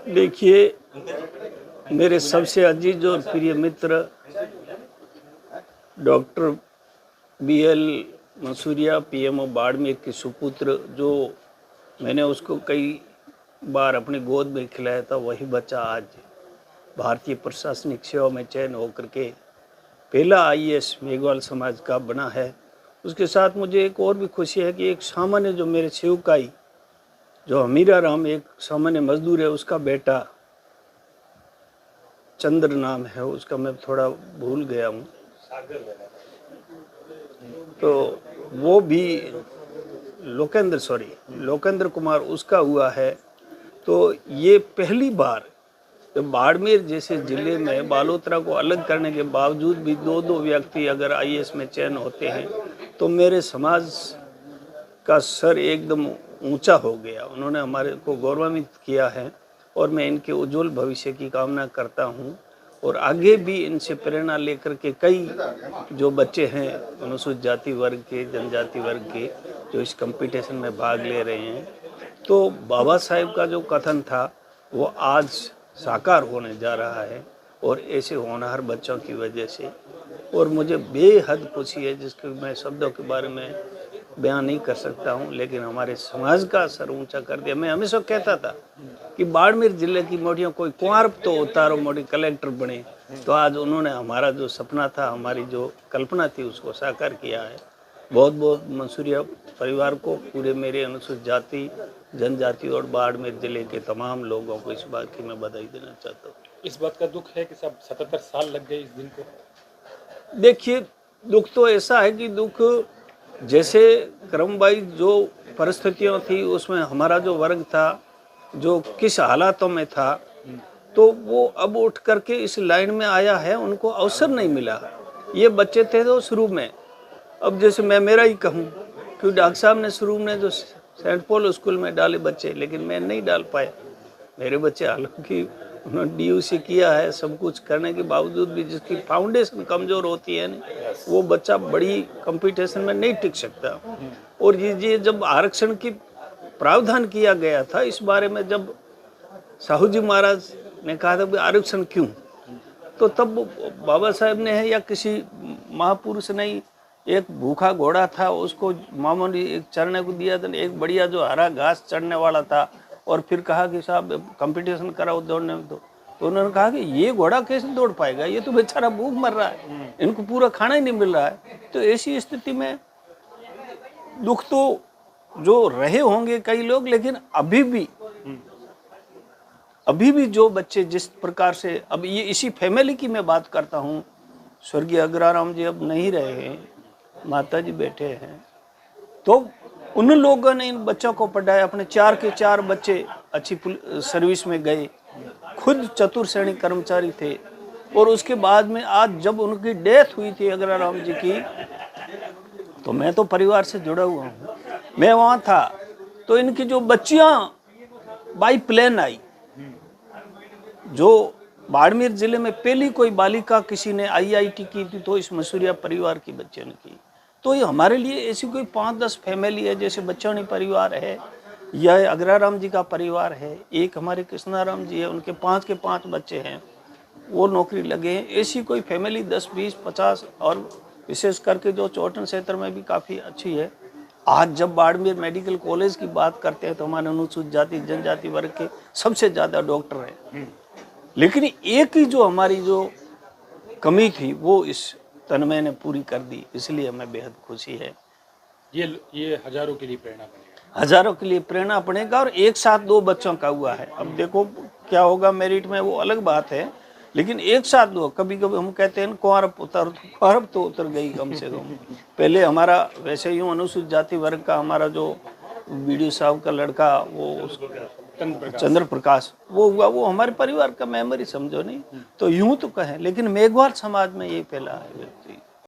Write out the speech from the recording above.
देखिए, मेरे सबसे अजीज और प्रिय मित्र doctor BL Mansuria PMO Barmer के सुपुत्र, जो मैंने उसको कई बार अपनी गोद में खिलाया था, वही बच्चा आज भारतीय प्रशासनिक सेवा में चयन होकर के पहला आईएएस मेघवाल समाज का बना है। उसके साथ मुझे एक और भी खुशी है कि एक सामान्य जो मेरे सेवकाई जो हमीरा राम एक सामान्य मजदूर है, उसका बेटा चंद्र नाम है उसका, मैं थोड़ा भूल गया हूँ, तो वो भी लोकेंद्र कुमार उसका हुआ है। तो ये पहली बार बाड़मेर जैसे जिले में बालोतरा को अलग करने के बावजूद भी दो व्यक्ति अगर आईएएस में चयन होते हैं तो मेरे समाज का सर एकदम ऊंचा हो गया। उन्होंने हमारे को गौरवान्वित किया है और मैं इनके उज्जवल भविष्य की कामना करता हूं और आगे भी इनसे प्रेरणा लेकर के कई जो बच्चे हैं अनुसूचित जाति वर्ग के, जनजाति वर्ग के, जो इस कंपटीशन में भाग ले रहे हैं, तो बाबा साहेब का जो कथन था वो आज साकार होने जा रहा है और ऐसे होनहार बच्चों की वजह से। और मुझे बेहद खुशी है जिसके मैं शब्दों के बारे में बयान नहीं कर सकता हूं, लेकिन हमारे समाज का सर ऊंचा कर दिया। मैं हमेशा कहता था कि बाड़मेर जिले की मोटियों कोई कुंवर तो उतारो मोटी कलेक्टर बने, तो आज उन्होंने हमारा जो सपना था, हमारी जो कल्पना थी, उसको साकार किया है। बहुत बहुत मंसूरिया परिवार को, पूरे मेरे अनुसूचित जाति, जनजाति और बाड़मेर जिले के तमाम लोगों को इस बात की मैं बधाई देना चाहता हूँ। इस बात का दुख है कि सब 77 साल लग गए इस दिन को। देखिए, दुख तो ऐसा है कि दुख जैसे क्रमवाइज जो परिस्थितियाँ थी उसमें हमारा जो वर्ग था, जो किस हालातों में था, तो वो अब उठ करके इस लाइन में आया है, उनको अवसर नहीं मिला। ये बच्चे थे तो शुरू में, अब जैसे मैं मेरा ही कहूँ कि डॉक्टर साहब ने शुरू में जो सेंट पॉल स्कूल में डाले बच्चे, लेकिन मैं नहीं डाल पाया। मेरे बच्चे हालांकि उन्होंने डीयूसी किया है, सब कुछ करने के बावजूद भी जिसकी फाउंडेशन कमज़ोर होती है ना, वो बच्चा बड़ी कंपटीशन में नहीं टिक सकता। और ये जब आरक्षण की प्रावधान किया गया था, इस बारे में जब साहू जी महाराज ने कहा था कि आरक्षण क्यों, तो तब बाबा साहेब ने है या किसी महापुरुष ने, एक भूखा घोड़ा था उसको मामूली एक चढ़ने को दिया था, एक बढ़िया जो हरा घास चढ़ने वाला था, और फिर कहा कि साहब कंपटीशन कराओ दौड़ने में। तो उन्होंने कहा कि ये घोड़ा कैसे दौड़ पाएगा, ये तो बेचारा भूख मर रहा है, इनको पूरा खाना ही नहीं मिल रहा है। तो ऐसी स्थिति में दुख तो जो रहे होंगे कई लोग, लेकिन अभी भी जो बच्चे जिस प्रकार से, अब ये इसी फैमिली की मैं बात करता हूँ, स्वर्गीय अग्राराम जी अब नहीं रहे हैं, माता जी बैठे हैं, तो उन लोगों ने इन बच्चों को पढ़ाया। अपने 4 के 4 बच्चे अच्छी सर्विस में गए, खुद चतुर श्रेणी कर्मचारी थे, और उसके बाद में आज जब उनकी डेथ हुई थी अग्राराम जी की, तो मैं तो परिवार से जुड़ा हुआ हूँ, मैं वहाँ था, तो इनकी जो बच्चियाँ बाई प्लेन आई, जो बाड़मेर जिले में पहली कोई बालिका किसी ने आईआईटी की थी तो इस मंसूरिया परिवार की बच्चियों ने की। तो ये हमारे लिए ऐसी कोई 5-10 फैमिली है, जैसे बच्चों परिवार है, यह अग्राराम जी का परिवार है, एक हमारे कृष्णाराम जी है, उनके 5 के 5 बच्चे हैं, वो नौकरी लगे हैं। ऐसी कोई फैमिली 10, 20, 50 और विशेष करके जो चौटन क्षेत्र में भी काफ़ी अच्छी है। आज जब बाड़मेर मेडिकल कॉलेज की बात करते हैं तो हमारे अनुसूचित जाति जनजाति वर्ग के सबसे ज़्यादा डॉक्टर हैं, लेकिन एक ही जो हमारी जो कमी थी वो इस तन्मय ने पूरी कर दी, इसलिए हमें बेहद खुशी है। ये हजारों के लिए प्रेरणा बनेगा, हजारों के लिए प्रेरणा बनेगा। और एक साथ 2 बच्चों का हुआ है, अब देखो क्या होगा मेरिट में, वो अलग बात है, लेकिन एक साथ 2, कभी कभी हम कहते हैं कुंवर तो उतर गई कम से कम। पहले हमारा वैसे यूँ अनुसूचित जाति वर्ग का हमारा जो बीडीओ साहब का लड़का, वो चंद्र प्रकाश, वो हुआ, वो हमारे परिवार का मेमोरी समझो नहीं, तो यूं तो कहें, लेकिन मेघवाल समाज में ये फैला है।